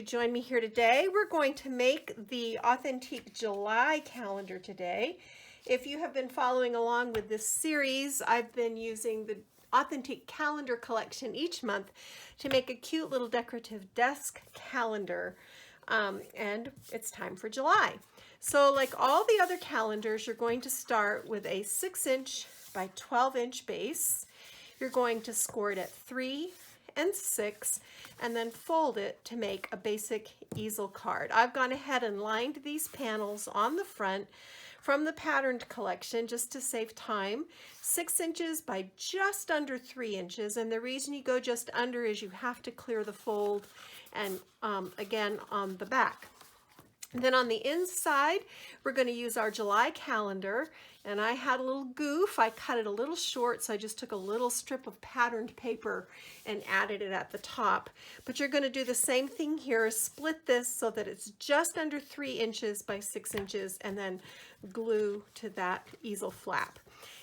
could join me here today. We're going to make the Authentique July calendar today. If you have been following along with this series, I've been using the Authentique calendar collection each month to make a cute little decorative desk calendar. And it's time for July. So like all the other calendars, you're going to start with a 6-inch by 12-inch base. You're going to score it at 3 and 6 and then fold it to make a basic easel card. I've gone ahead and lined these panels on the front from the patterned collection just to save time. 6 inches by just under 3 inches, and the reason you go just under is you have to clear the fold and again on the back. And then on the inside, we're going to use our July calendar, and I had a little goof. I cut it a little short, so I just took a little strip of patterned paper and added it at the top. But you're going to do the same thing here, split this so that it's just under 3 inches by 6 inches, and then glue to that easel flap.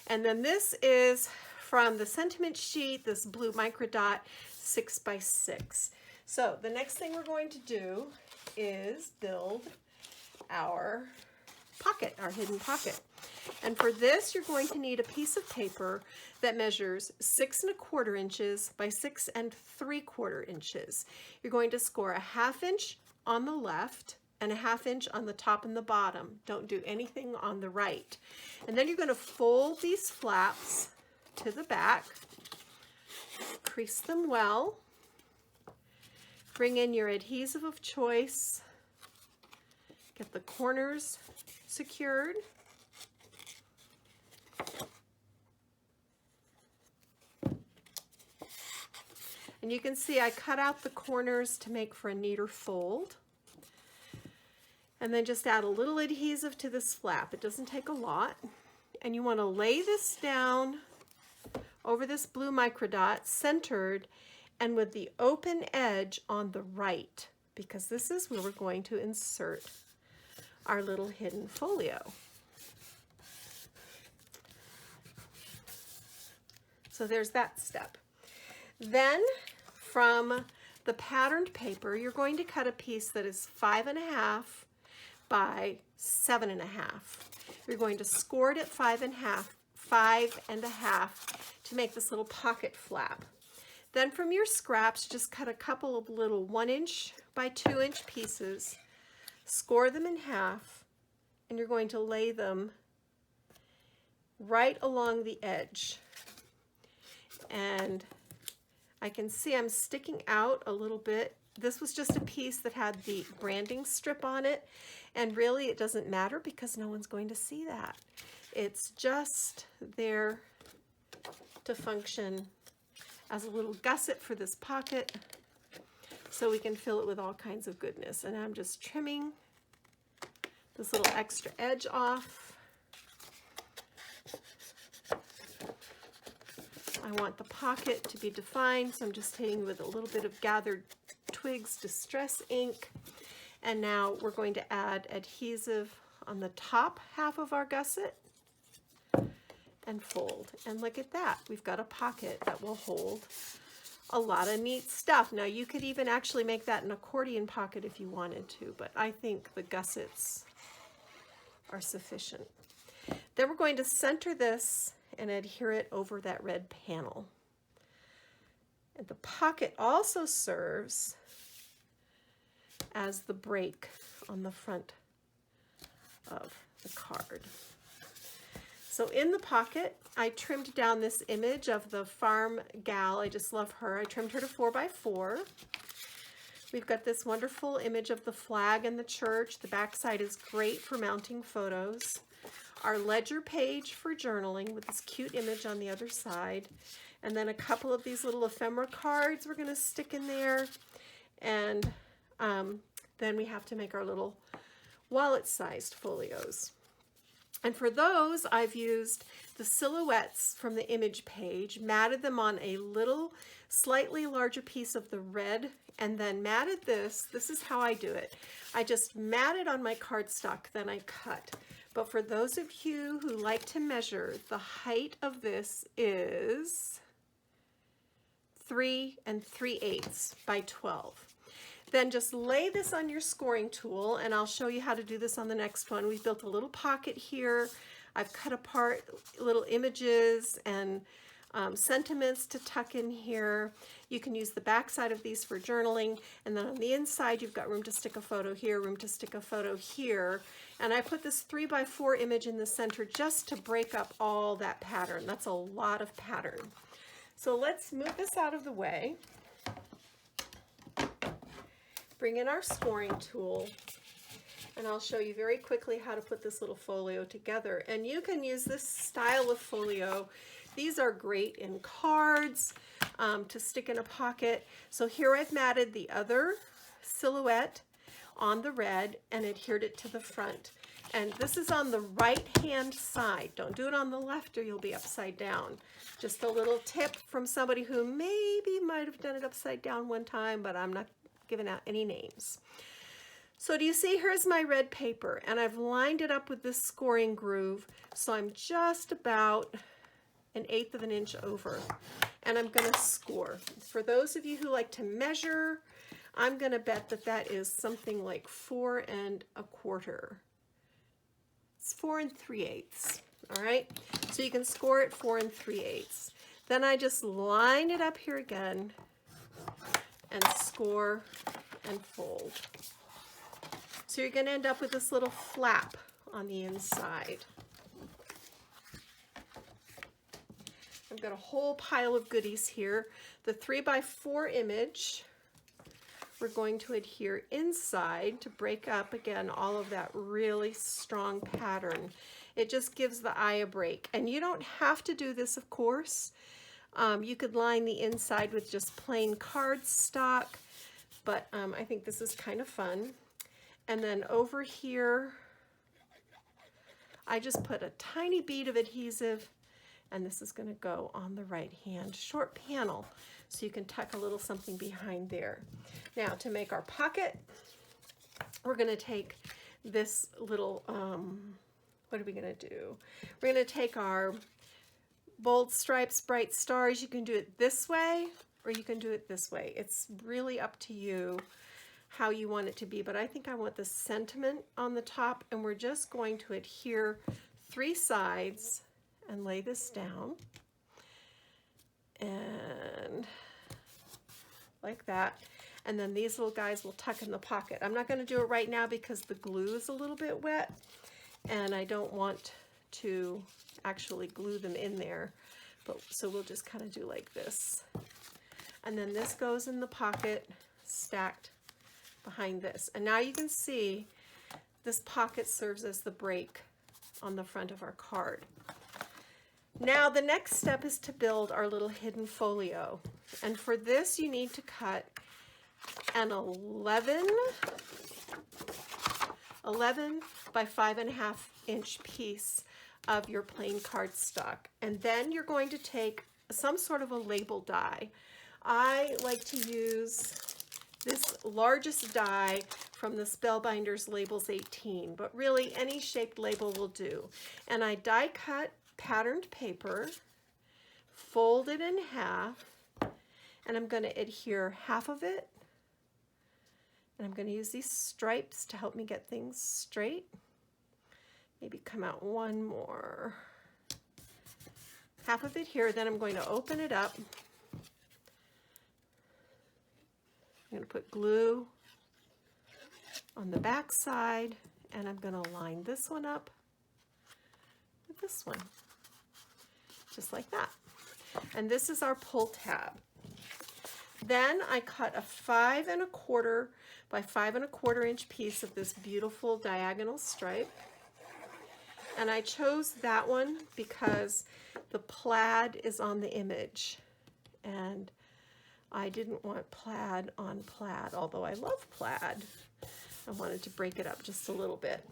And then this is from the sentiment sheet, this blue micro dot 6 by 6. So the next thing we're going to do is build our pocket, our hidden pocket. And for this, you're going to need a piece of paper that measures 6 1/4 inches by 6 3/4 inches. You're going to score a 1/2 inch on the left and a 1/2 inch on the top and the bottom. Don't do anything on the right. And then you're going to fold these flaps to the back, crease them well, bring in your adhesive of choice, get the corners secured, and you can see I cut out the corners to make for a neater fold. And then just add a little adhesive to this flap. It doesn't take a lot. And you want to lay this down over this blue micro dot, centered and with the open edge on the right, because this is where we're going to insert our little hidden folio. So there's that step. Then from the patterned paper, you're going to cut a piece that is 5 1/2 by 7 1/2. You're going to score it at 5 1/2 to make this little pocket flap. Then from your scraps, just cut a couple of little 1 inch by 2 inch pieces, score them in half, and you're going to lay them right along the edge. And I can see I'm sticking out a little bit. This was just a piece that had the branding strip on it, and really it doesn't matter because no one's going to see that. It's just there to function as a little gusset for this pocket so we can fill it with all kinds of goodness. And I'm just trimming this little extra edge off. I want the pocket to be defined, so I'm just hitting with a little bit of Gathered Twigs Distress ink. And now we're going to add adhesive on the top half of our gusset and fold. And look at that, we've got a pocket that will hold a lot of neat stuff. Now you could even actually make that an accordion pocket if you wanted to, but I think the gussets are sufficient. Then we're going to center this and adhere it over that red panel. And the pocket also serves as the break on the front of the card. So in the pocket, I trimmed down this image of the farm gal. I just love her. I trimmed her to 4 by 4. We've got this wonderful image of the flag and the church. The backside is great for mounting photos. Our ledger page for journaling with this cute image on the other side. And then a couple of these little ephemera cards we're going to stick in there. And then we have to make our little wallet-sized folios. And for those, I've used the silhouettes from the image page, matted them on a little slightly larger piece of the red, and then matted this. This is how I do it. I just mat it on my cardstock, then I cut. But for those of you who like to measure, the height of this is 3 3/8 by 12. Then just lay this on your scoring tool, and I'll show you how to do this on the next one. We've built a little pocket here. I've cut apart little images and sentiments to tuck in here. You can use the back side of these for journaling, and then on the inside you've got room to stick a photo here, room to stick a photo here. And I put this 3x4 image in the center just to break up all that pattern. That's a lot of pattern. So let's move this out of the way. Bring in our scoring tool, and I'll show you very quickly how to put this little folio together. And you can use this style of folio. These are great in cards, to stick in a pocket. So here I've matted the other silhouette on the red and adhered it to the front. And this is on the right hand side. Don't do it on the left or you'll be upside down. Just a little tip from somebody who maybe might have done it upside down one time, but I'm not giving out any names. So do you see, here's my red paper, and I've lined it up with this scoring groove, so I'm just about 1/8 of an inch over, and I'm going to score. For those of you who like to measure, I'm going to bet that that is something like 4 1/4. It's 4 3/8. All right, so you can score it 4 3/8. Then I just line it up here again and score and fold. So you're going to end up with this little flap on the inside. I've got a whole pile of goodies here. The 3x4 image, we're going to adhere inside to break up, again, all of that really strong pattern. It just gives the eye a break. And you don't have to do this, of course. You could line the inside with just plain cardstock, but I think this is kind of fun. And then over here, I just put a tiny bead of adhesive, and this is going to go on the right hand short panel, so you can tuck a little something behind there. Now, to make our pocket, we're going to take this little, what are we going to do? We're going to take our bold stripes, bright stars. You can do it this way or you can do it this way. It's really up to you how you want it to be, but I think I want the sentiment on the top, and we're just going to adhere 3 sides and lay this down, and like that. And then these little guys will tuck in the pocket. I'm not going to do it right now because the glue is a little bit wet, and I don't want to actually glue them in there, but so we'll just kind of do like this. And then this goes in the pocket stacked behind this. And now you can see this pocket serves as the break on the front of our card. Now the next step is to build our little hidden folio. And for this you need to cut an 11 by 5.5 inch piece of your plain cardstock. And then you're going to take some sort of a label die. I like to use this largest die from the Spellbinders Labels 18, but really any shaped label will do. And I die cut patterned paper, fold it in half, and I'm going to adhere half of it. And I'm going to use these stripes to help me get things straight. Maybe come out one more. Half of it here, then I'm going to open it up. I'm going to put glue on the back side, and I'm going to line this one up with this one, just like that. And this is our pull tab. Then I cut a 5 1/4 by 5 1/4 inch piece of this beautiful diagonal stripe. And I chose that one because the plaid is on the image, and I didn't want plaid on plaid, although I love plaid. I wanted to break it up just a little bit.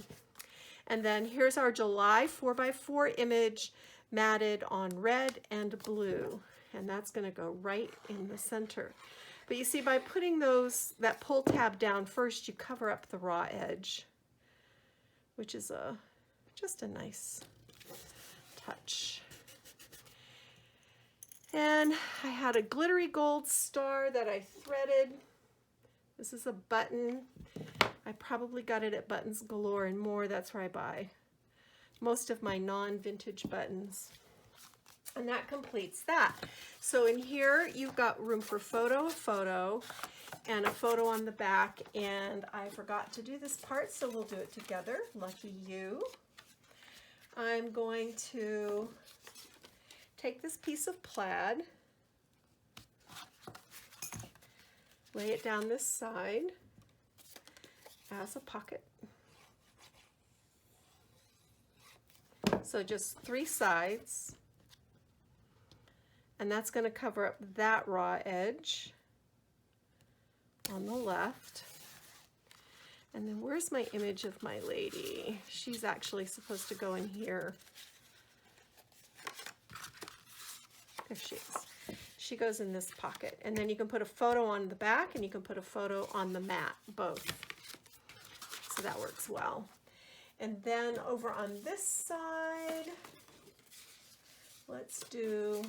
And then here's our July 4x4 image matted on red and blue, and that's going to go right in the center. But you see, by putting that pull tab down first, you cover up the raw edge, which is just a nice touch. And I had a glittery gold star that I threaded This is a button. I probably got it at Buttons Galore and More. That's where I buy most of my non-vintage buttons. And that completes that. So in here, you've got room for photo, and a photo on the back. And I forgot to do this part, so we'll do it together. Lucky you. I'm going to take this piece of plaid, lay it down this side as a pocket. So just 3 sides. And that's going to cover up that raw edge on the left. And then where's my image of my lady? She's actually supposed to go in here. There she is. She goes in this pocket. And then you can put a photo on the back and you can put a photo on the mat, both. So that works well. And then over on this side, let's do,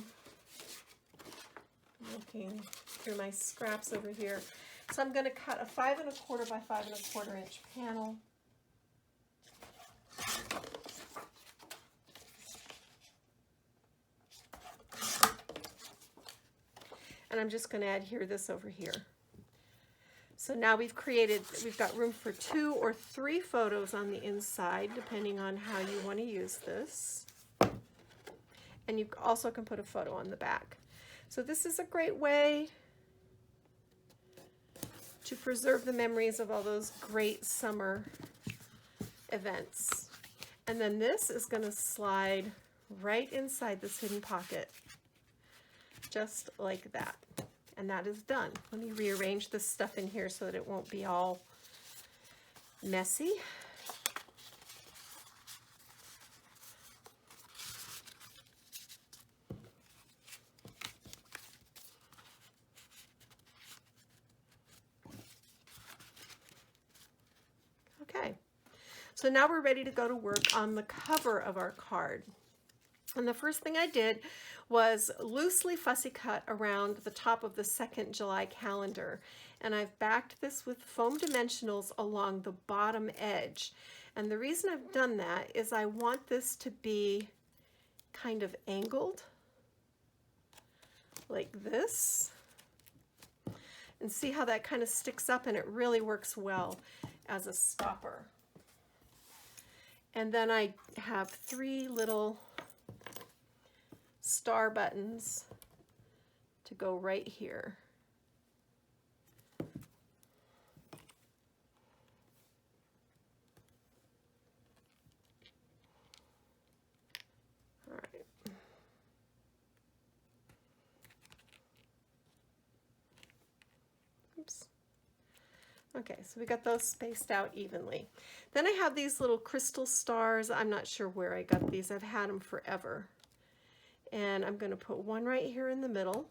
looking through my scraps over here. So I'm going to cut a 5 1/4 by 5 1/4 inch panel. And I'm just going to adhere this over here. So now we've got room for 2 or 3 photos on the inside, depending on how you want to use this. And you also can put a photo on the back. So this is a great way to preserve the memories of all those great summer events. And then this is going to slide right inside this hidden pocket, just like that. And that is done. Let me rearrange this stuff in here so that it won't be all messy. Okay, so now we're ready to go to work on the cover of our card. And the first thing I did was loosely fussy cut around the top of the 2nd July calendar. And I've backed this with foam dimensionals along the bottom edge. And the reason I've done that is I want this to be kind of angled like this. And see how that kind of sticks up, and it really works well as a stopper. And then I have 3 little star buttons to go right here. All right. Oops. Okay, so we got those spaced out evenly. Then I have these little crystal stars. I'm not sure where I got these. I've had them forever. And I'm going to put one right here in the middle.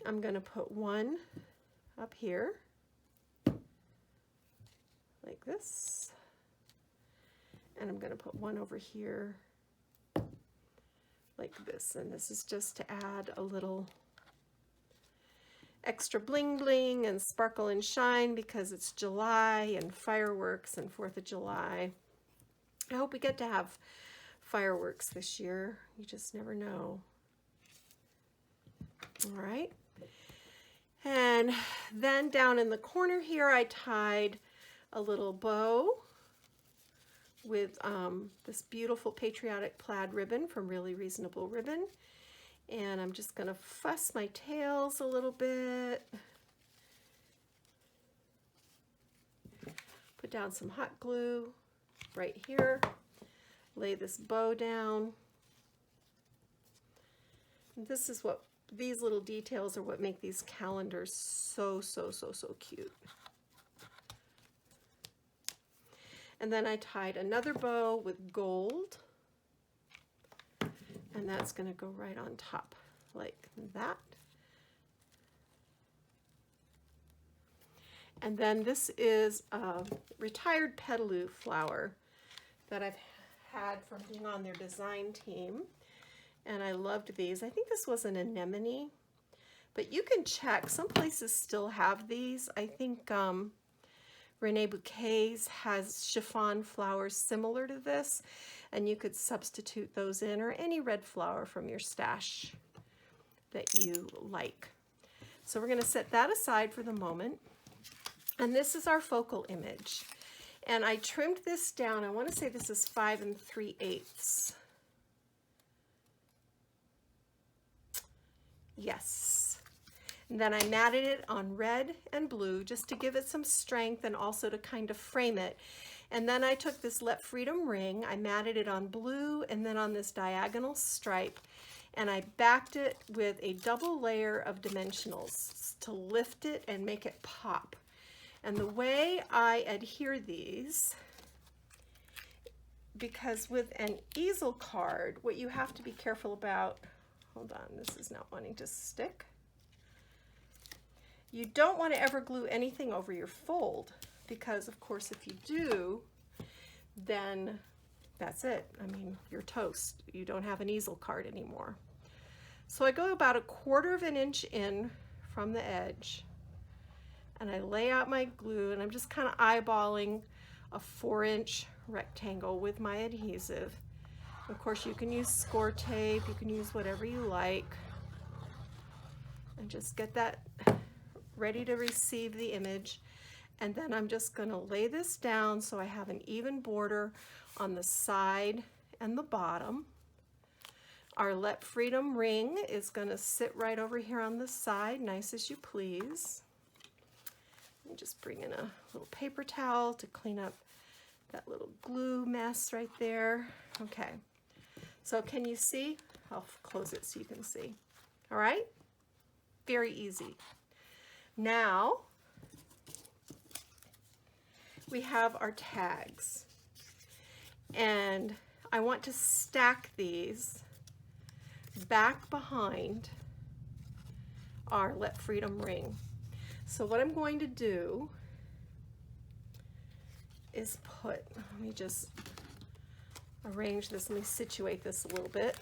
I'm going to put one up here, like this. And I'm going to put one over here, like this. And this is just to add a little extra bling bling and sparkle and shine because it's July and fireworks and 4th of July. I hope we get to have fireworks this year. You just never know. All right. And then down in the corner here, I tied a little bow with this beautiful patriotic plaid ribbon from Really Reasonable Ribbon. And I'm just going to fuss my tails a little bit. Put down some hot glue right here. Lay this bow down. And this is what, these little details are what make these calendars so cute. And then I tied another bow with gold. And that's going to go right on top like that. And then this is a retired Petaloo flower that I've had from being on their design team. And I loved these. I think this was an anemone, But you can check. Some places still have these. I think Rene Bouquets has chiffon flowers similar to this, and you could substitute those in, or any red flower from your stash that you like. So we're going to set that aside for the moment. And this is our focal image. And I trimmed this down. I want to say this is 5 3/8. Yes. And then I matted it on red and blue just to give it some strength and also to kind of frame it. And then I took this Let Freedom ring, I matted it on blue and then on this diagonal stripe, and I backed it with a double layer of dimensionals to lift it and make it pop. And the way I adhere these, because with an easel card, what you have to be careful about, hold on, this is not wanting to stick. You don't want to ever glue anything over your fold, because of course if you do, then that's it. I mean, you're toast. You don't have an easel card anymore. So I go about 1/4 inch in from the edge, and I lay out my glue, and I'm just kind of eyeballing a 4-inch rectangle with my adhesive. Of course, you can use score tape, you can use whatever you like, and just get that ready to receive the image. And then I'm just going to lay this down so I have an even border on the side and the bottom. Our Let Freedom ring is going to sit right over here on the side, nice as you please. Let me just bring in a little paper towel to clean up that little glue mess right there. Okay, so can you see? I'll close it so you can see. All right, very easy. Now we have our tags, and I want to stack these back behind our Let Freedom ring. So what I'm going to do is let me just arrange this, let me situate this a little bit.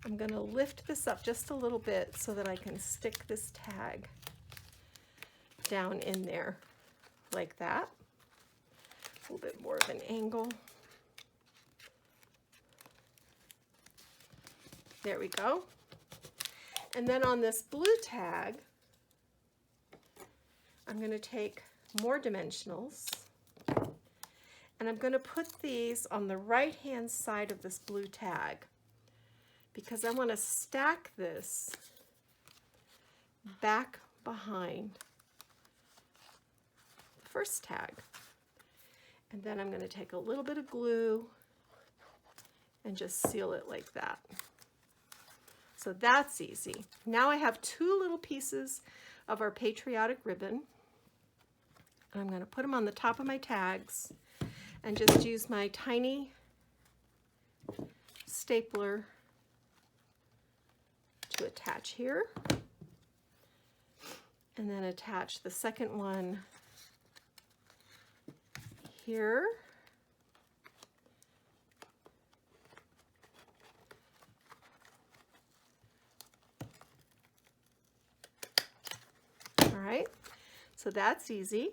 I'm going to lift this up just a little bit so that I can stick this tag down in there like that. A little bit more of an angle. There we go. And then on this blue tag, I'm going to take more dimensionals, and I'm going to put these on the right hand side of this blue tag, because I want to stack this back behind the first tag. And then I'm going to take a little bit of glue and just seal it like that. So that's easy. Now I have 2 little pieces of our patriotic ribbon, and I'm going to put them on the top of my tags and just use my tiny stapler to attach here, and then attach the second one here. All right, so that's easy.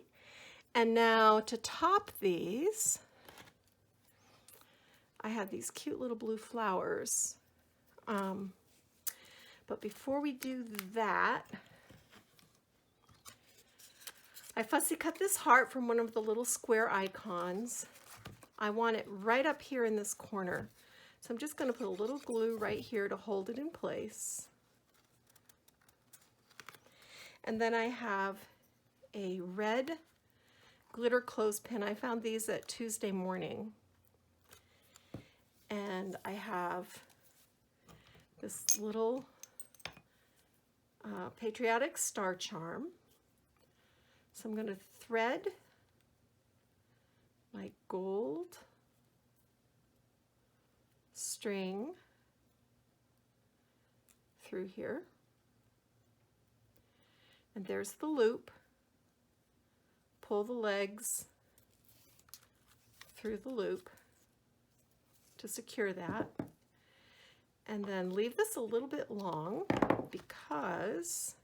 And now to top these, I have these cute little blue flowers. But before we do that, I fussy cut this heart from one of the little square icons. I want it right up here in this corner. So I'm just going to put a little glue right here to hold it in place. And then I have a red glitter clothespin. I found these at Tuesday Morning. And I have this little patriotic star charm. So I'm going to thread my gold string through here. And there's the loop. Pull the legs through the loop to secure that. And then leave this a little bit long because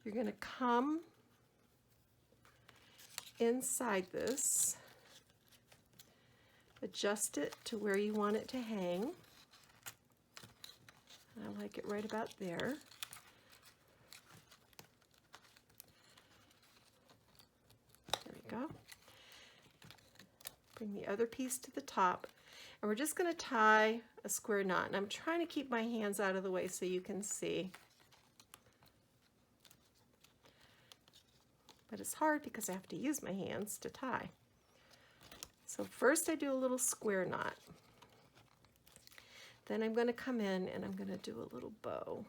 you're going to come inside this, adjust it to where you want it to hang. I like it right about there. There we go. Bring the other piece to the top, and we're just going to tie a square knot. And I'm trying to keep my hands out of the way so you can see. But it's hard because I have to use my hands to tie. So first I do a little square knot. Then I'm going to come in and I'm going to do a little bow.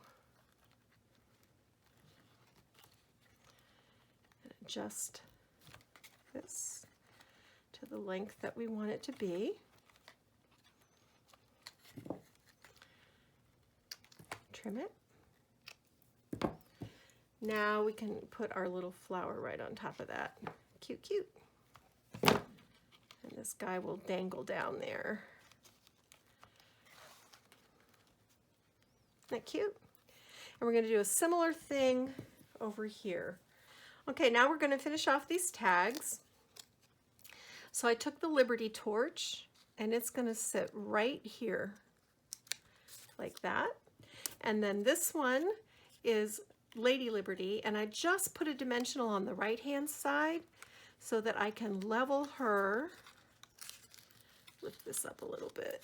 And adjust this to the length that we want it to be. Trim it. Now we can put our little flower right on top of that. Cute, cute. And this guy will dangle down there. Isn't that cute? And we're going to do a similar thing over here. Okay, now we're going to finish off these tags. So I took the Liberty torch, and it's going to sit right here, like that. And then this one is Lady Liberty, and I just put a dimensional on the right-hand side so that I can level her. Lift this up a little bit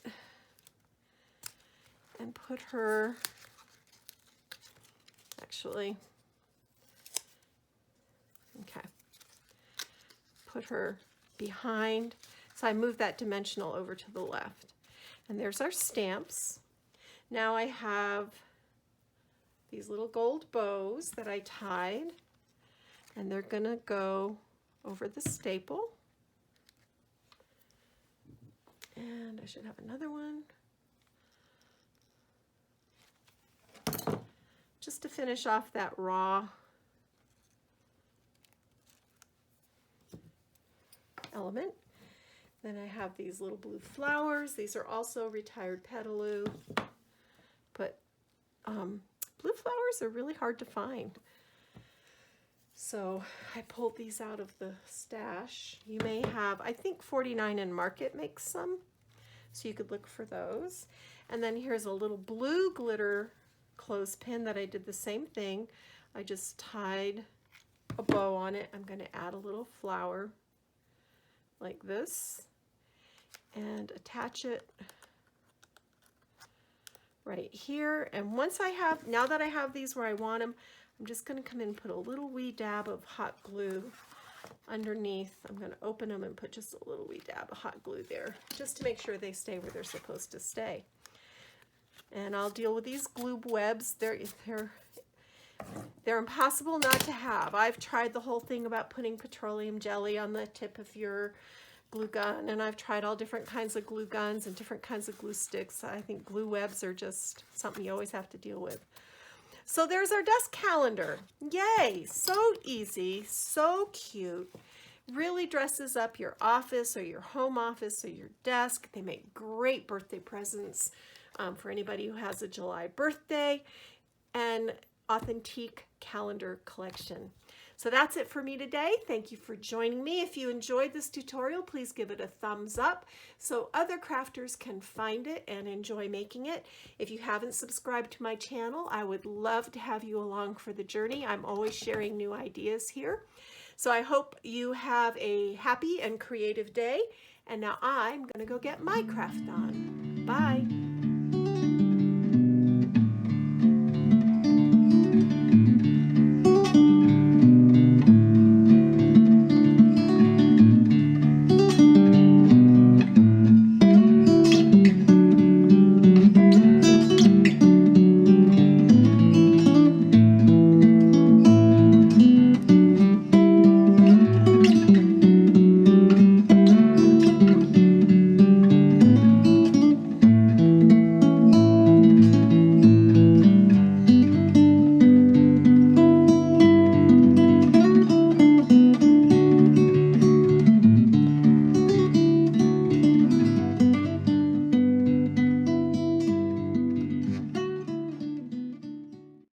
and put her, actually, okay, put her behind. So I move that dimensional over to the left. And there's our stamps. Now I have these little gold bows that I tied, and they're gonna go over the staple. And I should have another one. Just to finish off that raw element. Then I have these little blue flowers. These are also retired petaloo, but blue flowers are really hard to find. So I pulled these out of the stash. You may have, I think 49 and Market makes some, so you could look for those. And then here's a little blue glitter clothespin that I did the same thing. I just tied a bow on it. I'm going to add a little flower like this and attach it right here. And once I have, now that I have these where I want them, I'm just going to come in and put a little wee dab of hot glue underneath. I'm going to open them and put just a little wee dab of hot glue there, just to make sure they stay where they're supposed to stay. And I'll deal with these glue webs. They're impossible not to have. I've tried the whole thing about putting petroleum jelly on the tip of your glue gun, and I've tried all different kinds of glue guns and different kinds of glue sticks. I think glue webs are just something you always have to deal with. So there's our desk calendar. Yay! So easy, so cute. Really dresses up your office or your home office or your desk. They make great birthday presents for anybody who has a July birthday. And Authentique calendar collection. So that's it for me today. Thank you for joining me. If you enjoyed this tutorial, please give it a thumbs up so other crafters can find it and enjoy making it. If you haven't subscribed to my channel, I would love to have you along for the journey. I'm always sharing new ideas here. So I hope you have a happy and creative day. And now I'm going to go get my craft on. Bye.